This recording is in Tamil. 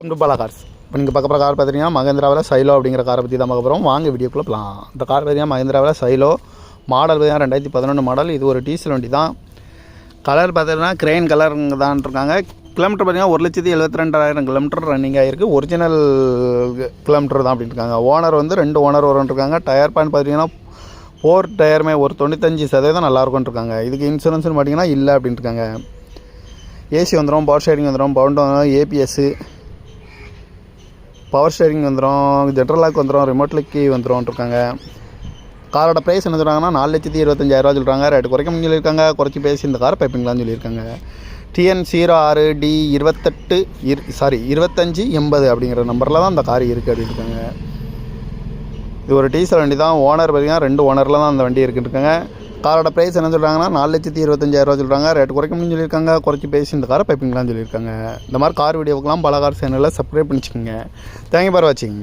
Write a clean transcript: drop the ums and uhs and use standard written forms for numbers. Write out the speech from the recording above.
இன்று பல கார்ஸ் இப்போ நீங்கள் பார்க்க போகிற கார் பார்த்தீங்கன்னா மகேந்திராவில் சைலோ அப்படிங்கிற காரை பற்றி தான் பார்க்க போகிறோம். வாங்க வீடியோக்குள்ளே போகலாம். இந்த கார் பார்த்தீங்கன்னா மகேந்திராவில் சைலோ மாடல் பார்த்தீங்கன்னா 2011 மாடல். இது ஒரு டீசல் வண்டி தான். கலர் பார்த்தீங்கன்னா கிரெயின் கலருங்க தான் இருக்காங்க. கிலோமீட்டர் பார்த்தீங்கன்னா 1,72,000 கிலோமீட்டர் ரன்னிங் ஆகிருக்கு. ஒரிஜினல் கிலோமீட்டர் தான் அப்படின்னு இருக்காங்க. ஓனர் வந்து 2 ஓனர் வரும்ன்ட்ருக்காங்க. டயர் பாயிண்ட் பார்த்தீங்கன்னா 4 டயருமே ஒரு 95% நல்லாயிருக்கும்னு இருக்காங்க. இதுக்கு இன்சூரன்ஸ்னு பார்த்தீங்கன்னா இல்லை அப்படின்ட்டு இருக்காங்க. ஏசி வந்துடும், பவர் ஸ்டேரிங் வந்துடும், பவுண்ட் வந்துடும், ஏபிஎஸ்ஸு பவர் ஸ்டேரிங் வந்துடும், ஜென்ரல் லாக் வந்துடும், ரிமோட் லிக்கி வந்துடும்ன்ட்ருக்காங்க. காரோட ப்ரைஸ் என்ன சொல்கிறாங்கன்னா 4,25,000 சொல்கிறாங்க. ரேட்டு குறைக்கணும்னு சொல்லியிருக்காங்க. குறைச்சி பேசி இந்த கார் பைப்பிங்களான்னு சொல்லியிருக்காங்க. TN06D 2580 அப்படிங்கிற நம்பரில் தான் இந்த கார் இருக்குது அப்படின்னு இருக்காங்க. இது ஒரு டீசல் வண்டி தான். ஓனர் பார்த்தீங்கன்னா 2 ஓனரில் தான் அந்த வண்டி இருக்குன்னு இருக்காங்க. காரோட ப்ரைஸ் என்ன சொல்கிறாங்கன்னா 4,25,000 சொல்கிறாங்க. ரேட்டு குறைக்கணும்னு சொல்லியிருக்காங்க. குறைச்சி பேசி இந்த காரை பைப்பிங்களான்னு சொல்லியிருக்காங்க. இந்த மாதிரி கார் வீடியோவுக்கெல்லாம் பல கார் சேனலில் சப்ஸ்கிரைப் பண்ணிச்சுக்கோங்க. தேங்க்யூ ஃபார் வாட்சிங்.